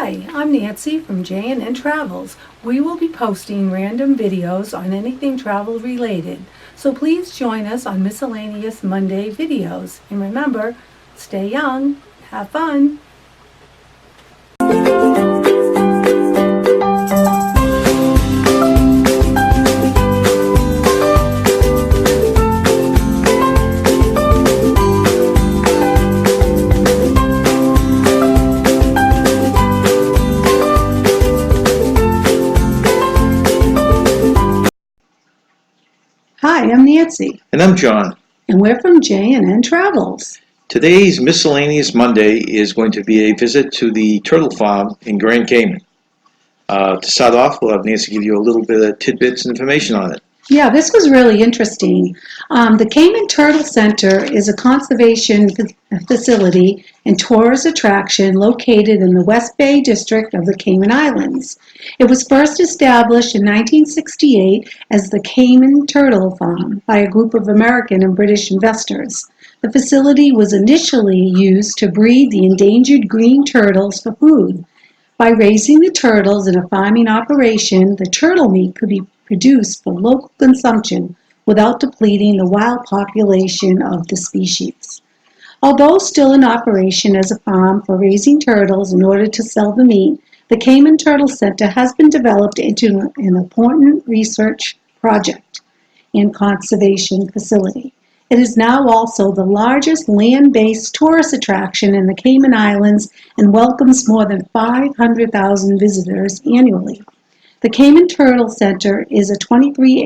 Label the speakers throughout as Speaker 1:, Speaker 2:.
Speaker 1: Hi, I'm Nancy from J&N Travels. We will be posting random videos on anything travel related, so please join us on Miscellaneous Monday videos. And remember, stay young, have fun. Hi, I'm Nancy.
Speaker 2: And I'm John.
Speaker 1: And we're from J&N Travels.
Speaker 2: Today's Miscellaneous Monday is going to be a visit to the turtle farm in Grand Cayman. To start off, we'll have Nancy give you a little bit of tidbits and information on it.
Speaker 1: Yeah, this was really interesting. The Cayman Turtle Center is a conservation facility and tourist attraction located in the West Bay district of the Cayman Islands. It was first established in 1968 as the Cayman Turtle Farm by a group of American and British investors. The facility was initially used to breed the endangered green turtles for food. By raising the turtles in a farming operation, the turtle meat could be produced for local consumption without depleting the wild population of the species. Although still in operation as a farm for raising turtles in order to sell the meat, the Cayman Turtle Center has been developed into an important research project and conservation facility. It is now also the largest land-based tourist attraction in the Cayman Islands and welcomes more than 500,000 visitors annually. The Cayman Turtle Center has 23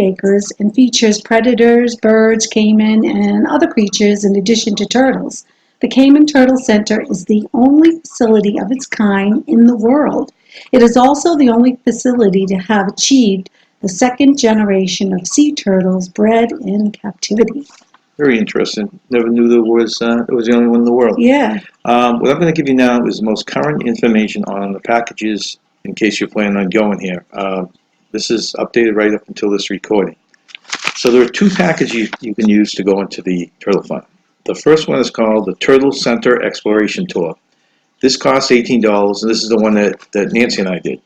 Speaker 1: acres and features predators, birds, caiman, and other creatures in addition to turtles. The Cayman Turtle Center is the only facility of its kind in the world. It is also the only facility to have achieved the second generation of sea turtles bred in captivity.
Speaker 2: Very interesting. Never knew it was the only one in the world.
Speaker 1: Yeah.
Speaker 2: What I'm going to give you now is the most current information on the packages in case you're planning on going here. This is updated right up until this recording. So there are two packages you can use to go into the turtle farm. The first one is called the Turtle Center Exploration Tour. This costs $18, and this is the one that Nancy and I did.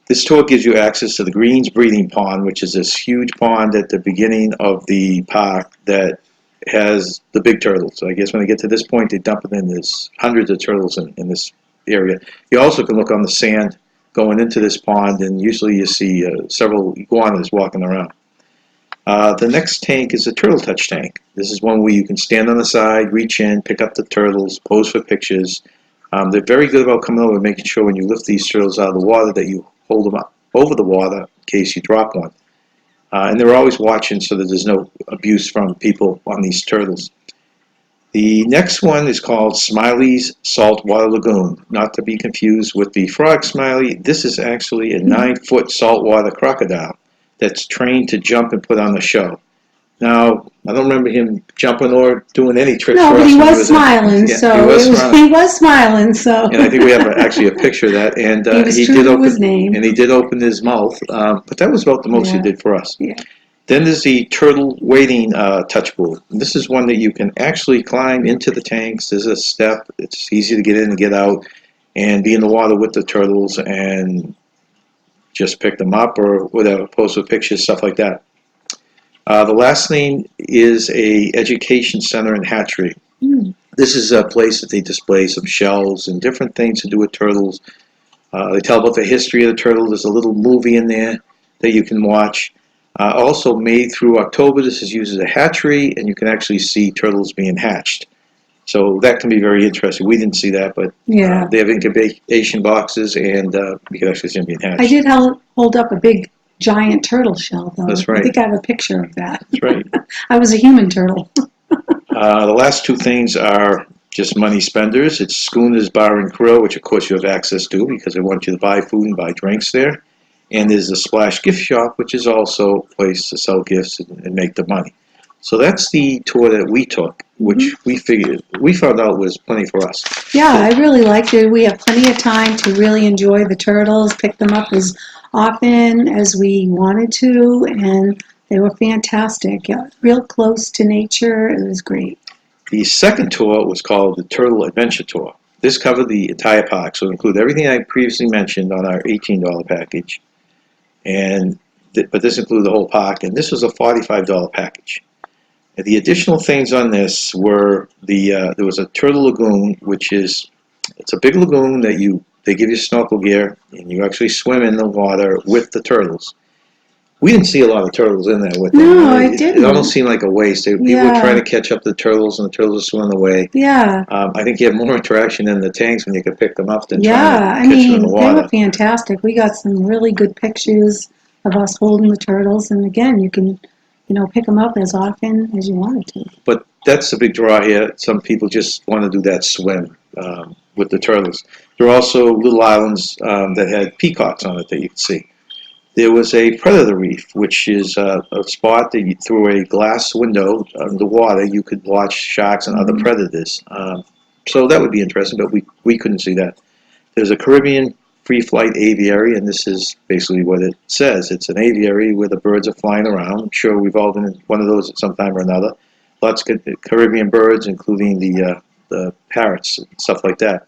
Speaker 2: This tour gives you access to the Greens Breeding Pond, which is this huge pond at the beginning of the park that has the big turtles. So I guess when they get to this point, they dump it in. There's hundreds of turtles in this area. You also can look on the sand going into this pond, and usually you see several iguanas walking around. The next tank is a Turtle Touch tank. This is one where you can stand on the side, reach in, pick up the turtles, pose for pictures. They're very good about coming over and making sure when you lift these turtles out of the water that you hold them up over the water in case you drop one. And they're always watching so that there's no abuse from people on these turtles. The next one is called Smiley's Saltwater Lagoon, not to be confused with the frog smiley. This is actually a 9-foot saltwater crocodile that's trained to jump and put on a show. Now, I don't remember him jumping or doing any tricks for us.
Speaker 1: No, but he was smiling,
Speaker 2: yeah,
Speaker 1: so he was smiling, so.
Speaker 2: And I think we have actually a picture of that. And
Speaker 1: he did open his name.
Speaker 2: And he did open his mouth, but that was about the most he did for us.
Speaker 1: Yeah.
Speaker 2: Then there's the turtle wading touch pool. And this is one that you can actually climb into the tanks. There's a step. It's easy to get in and get out and be in the water with the turtles and just pick them up or whatever, post with pictures, stuff like that. The last thing is a education center and hatchery. This is a place that they display some shells and different things to do with turtles. They tell about the history of the turtle. There's a little movie in there that you can watch. Also May through October, this is used as a hatchery, and you can actually see turtles being hatched. So that can be very interesting. We didn't see that, but they have incubation boxes, and you can actually see them being hatched.
Speaker 1: I did hold up a big giant turtle shell, though.
Speaker 2: That's right.
Speaker 1: I think I have a picture of that.
Speaker 2: That's right.
Speaker 1: I was a human turtle.
Speaker 2: The last two things are just money spenders. It's Schooner's Bar and Grill, which of course you have access to because they want you to buy food and buy drinks there. And there's the Splash Gift Shop, which is also a place to sell gifts and make the money. So that's the tour that we took, which we found out was plenty for us.
Speaker 1: Yeah, I really liked it. We have plenty of time to really enjoy the turtles, pick them up as often as we wanted to, and they were fantastic. Yeah, real close to nature. It was great.
Speaker 2: The second tour was called the Turtle Adventure Tour. This covered the entire park, so it included everything I previously mentioned on our $18 package, and but this included the whole park, and this was a $45 package. And the additional things on this were there was a turtle lagoon, which is it's a big lagoon that they give you snorkel gear, and you actually swim in the water with the turtles. We didn't see a lot of turtles in there with them.
Speaker 1: No, I
Speaker 2: It
Speaker 1: didn't.
Speaker 2: almost seemed like a waste. People were trying to catch up the turtles, and the turtles were swimming away.
Speaker 1: Yeah.
Speaker 2: I think you had more interaction in the tanks when you could pick them up than
Speaker 1: Yeah,
Speaker 2: trying
Speaker 1: I
Speaker 2: to catch them in
Speaker 1: mean,
Speaker 2: the
Speaker 1: they
Speaker 2: water.
Speaker 1: were fantastic. We got some really good pictures of us holding the turtles, and again, you can, pick them up as often as you wanted to.
Speaker 2: But that's the big draw here. Some people just want to do that swim with the turtles. There are also little islands that had peacocks on it that you could see. There was a predator reef, which is a spot that through a glass window underwater you could watch sharks and other predators. So that would be interesting, but we couldn't see that. There's a Caribbean free flight aviary, and this is basically what it says. It's an aviary where the birds are flying around. I'm sure we've all been in one of those at some time or another. Lots of Caribbean birds, including the parrots and stuff like that.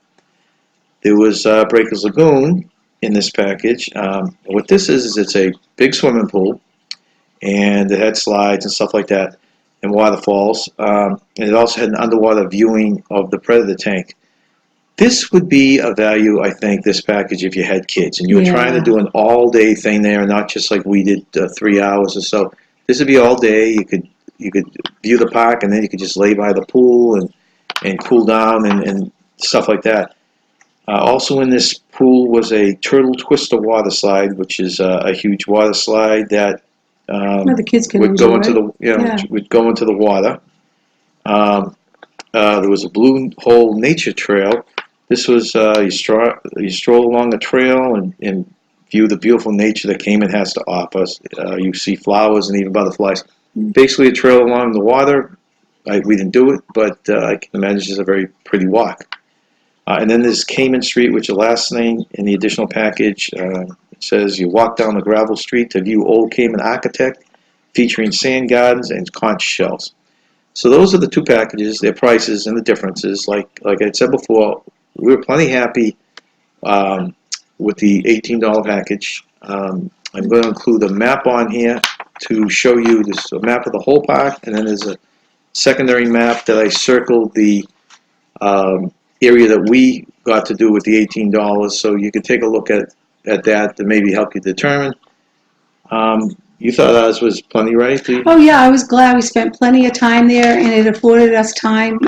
Speaker 2: There was Breakers Lagoon in this package. What this is it's a big swimming pool, and it had slides and stuff like that, and waterfalls. And it also had an underwater viewing of the predator tank. This would be a value, I think, this package if you had kids and you were trying to do an all-day thing there, not just like we did 3 hours or so. This would be all day. You could view the park, and then you could just lay by the pool and cool down and stuff like that. Also in this pool was a turtle twister water slide, which is a huge water slide that
Speaker 1: The kids can
Speaker 2: would go
Speaker 1: enjoy.
Speaker 2: into would go into the water. There was a blue hole nature trail. This was you stroll along the trail and view the beautiful nature that Cayman has to offer. You see flowers and even butterflies. Basically, a trail along the water. We didn't do it, but I can imagine it's a very pretty walk. And then there's Cayman Street, which is the last thing in the additional package. It says you walk down the gravel street to view Old Cayman Architect, featuring sand gardens and conch shells. So those are the two packages, their prices and the differences. Like I said before, we were plenty happy with the $18 package. I'm going to include a map on here to show you this a map of the whole park, and then there's a secondary map that I circled the area that we got to do with the $18, so you could take a look at that to maybe help you determine. You thought ours was plenty, right?
Speaker 1: Oh yeah, I was glad we spent plenty of time there, and it afforded us time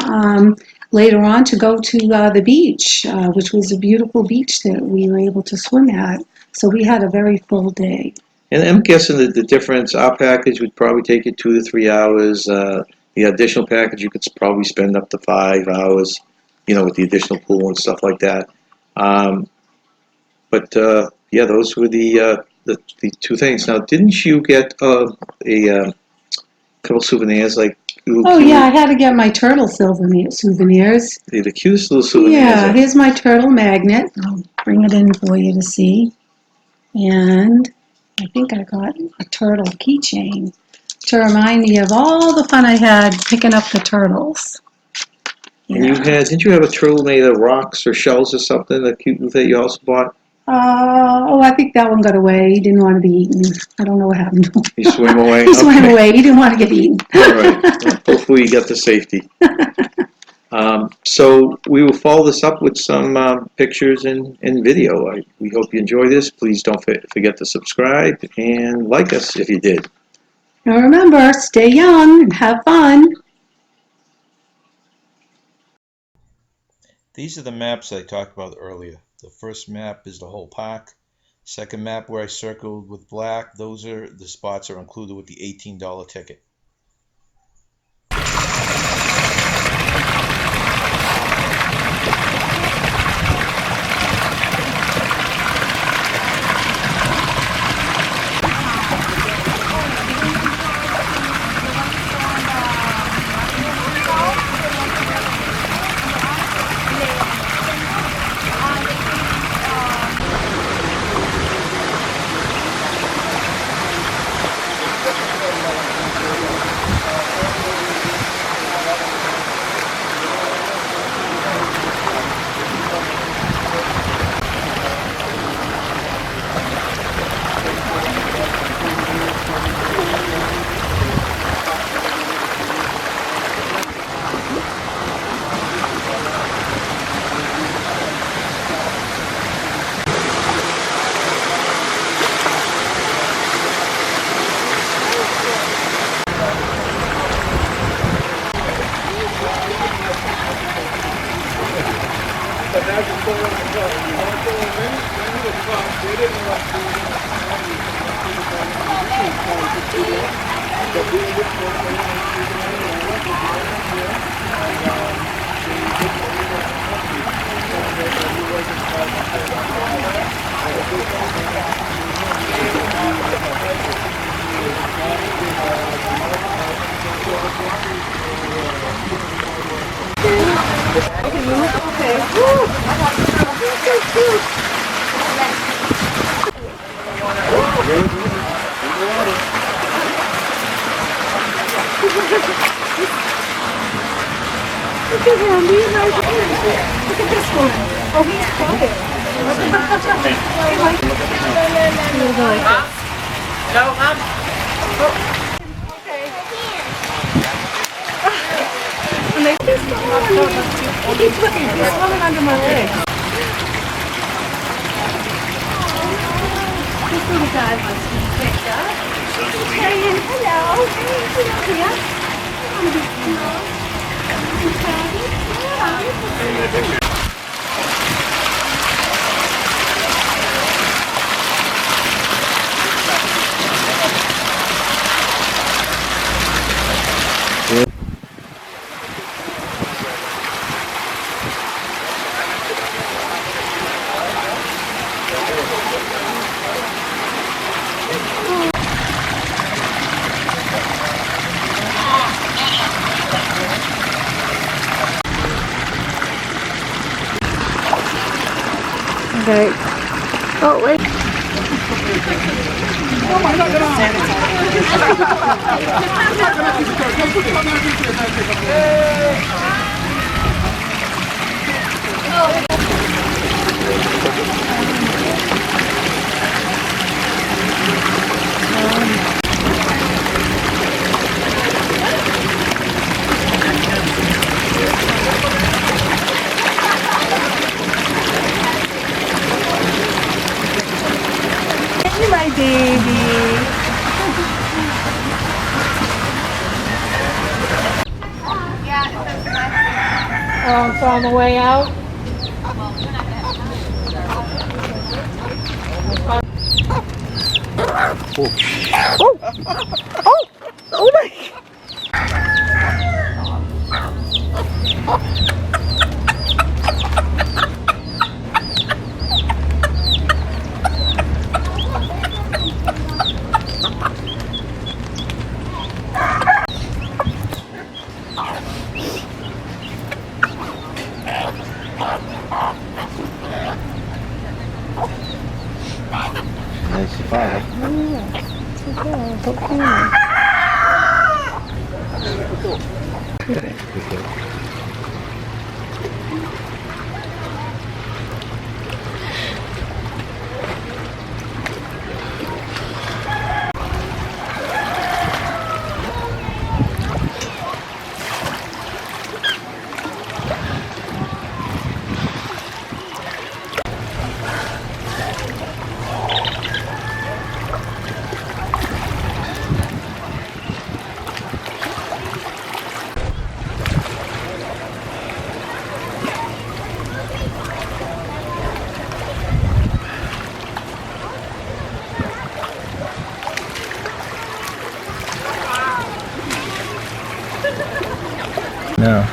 Speaker 1: later on to go to the beach, which was a beautiful beach that we were able to swim at. So we had a very full day.
Speaker 2: And I'm guessing that the difference, our package would probably take you 2 to 3 hours. The additional package, you could probably spend up to 5 hours, with the additional pool and stuff like that. But yeah, those were the two things. Now, didn't you get a couple souvenirs like?
Speaker 1: Oh yeah, I had to get my turtle souvenirs.
Speaker 2: The cutest little souvenirs.
Speaker 1: Yeah, here's my turtle magnet. I'll bring it in for you to see. And I think I got a turtle keychain to remind me of all the fun I had picking up the turtles.
Speaker 2: And didn't you have a turtle made of rocks or shells or something that you also bought?
Speaker 1: I think that one got away. He didn't want to be eaten. I don't know what happened to him.
Speaker 2: He swam away?
Speaker 1: He swam away. He didn't want to get eaten.
Speaker 2: All right. Well, hopefully you got to safety. So we will follow this up with some pictures and video. We hope you enjoy this. Please don't forget to subscribe and like us if you did.
Speaker 1: And remember, stay young and have fun.
Speaker 3: These are the maps I talked about earlier. The first map is the whole park. Second map where I circled with black, those are the spots are included with the $18 ticket.
Speaker 1: Look at him, he's right here. Look at this one. Oh, he's quiet. And they keep swimming under my leg. This little guy wants to be picked up. Saying hello. Hey, here. Okay. Oh, wait. Hey, my baby. Oh, it's on the way out. Oh my!
Speaker 2: Nice spot. No.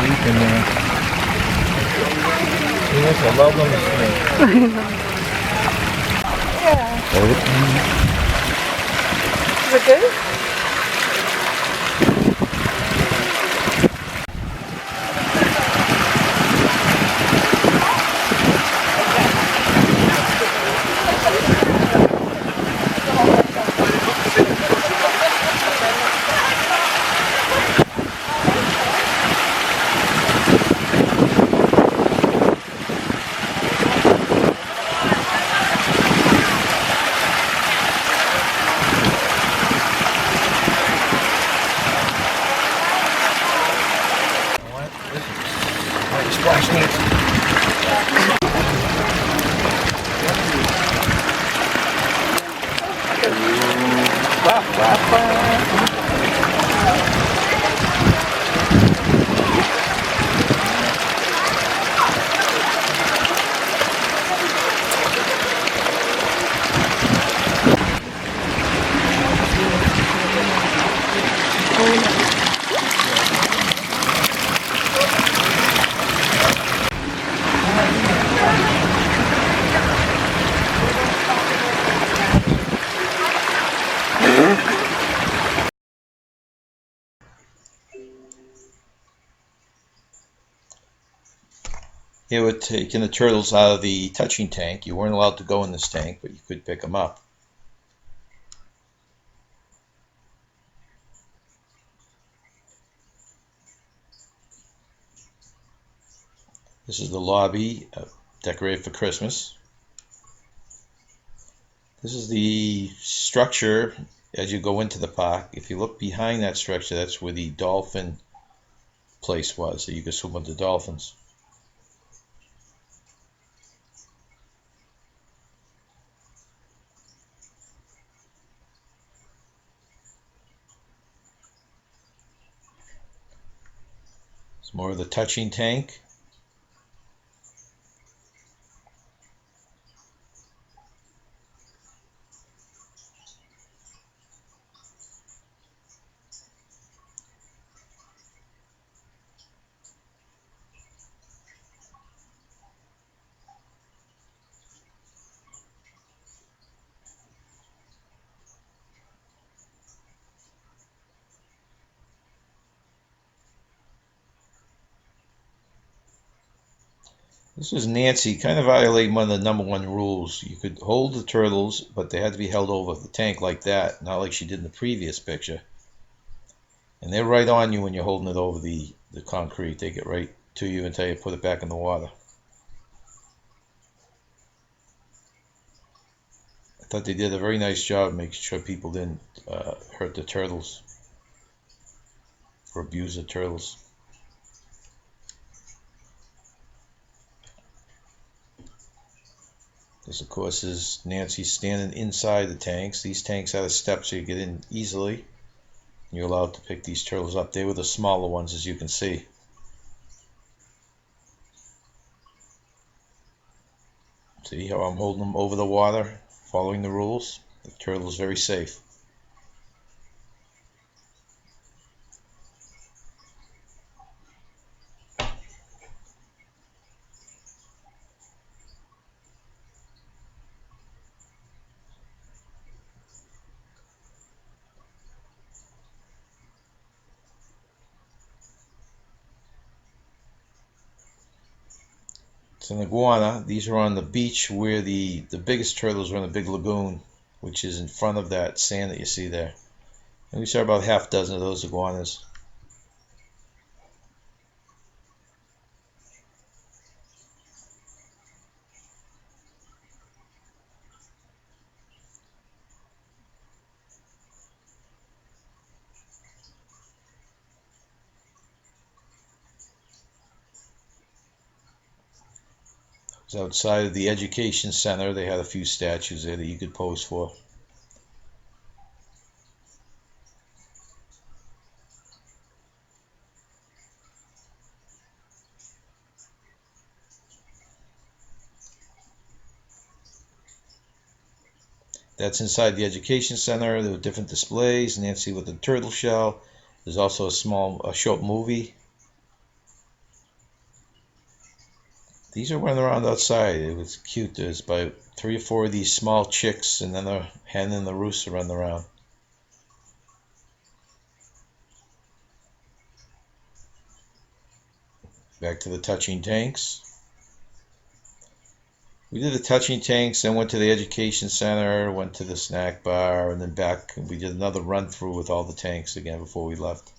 Speaker 2: Sleep in there. He wants to love them to sleep.
Speaker 1: Yeah.
Speaker 2: Hold it.
Speaker 1: Is it good?
Speaker 2: Splash needs.
Speaker 3: Here we're taking the turtles out of the touching tank. You weren't allowed to go in this tank, but you could pick them up. This is the lobby, decorated for Christmas. This is the structure as you go into the park. If you look behind that structure, that's where the dolphin place was, so you could swim with the dolphins. It's more of the touching tank. This was Nancy, kind of violating one of the #1 rules. You could hold the turtles, but they had to be held over the tank like that, not like she did in the previous picture. And they're right on you when you're holding it over the concrete. They get right to you until you put it back in the water. I thought they did a very nice job making sure people didn't hurt the turtles or abuse the turtles. This, of course, is Nancy standing inside the tanks. These tanks have a step so you get in easily. You're allowed to pick these turtles up. They were the smaller ones, as you can see. See how I'm holding them over the water, following the rules? The turtle's very safe. It's an iguana. These are on the beach where the biggest turtles are in the big lagoon, which is in front of that sand that you see there. And we saw about half a dozen of those iguanas. It was outside of the education center. They had a few statues there that you could pose for. That's inside the education center. There were different displays. Nancy with the turtle shell. There's also a short movie. These are running around outside. It was cute. There's about 3 or 4 of these small chicks, and then a hen and the rooster running around. Back to the touching tanks. We did the touching tanks, then went to the education center, went to the snack bar, and then back. We did another run through with all the tanks again before we left.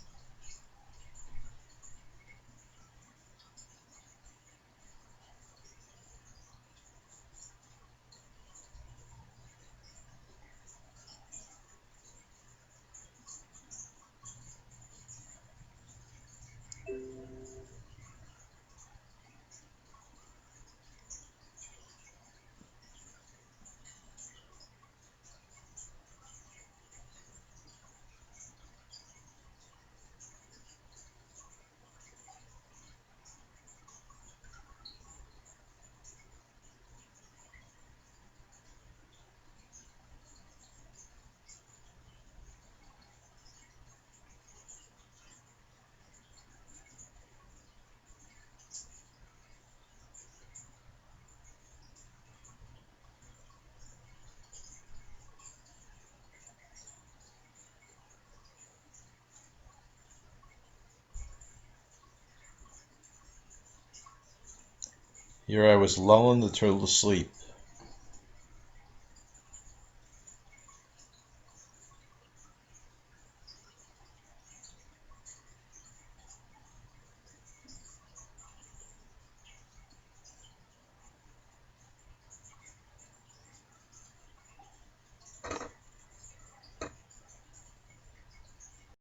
Speaker 3: Here I was lulling the turtle to sleep.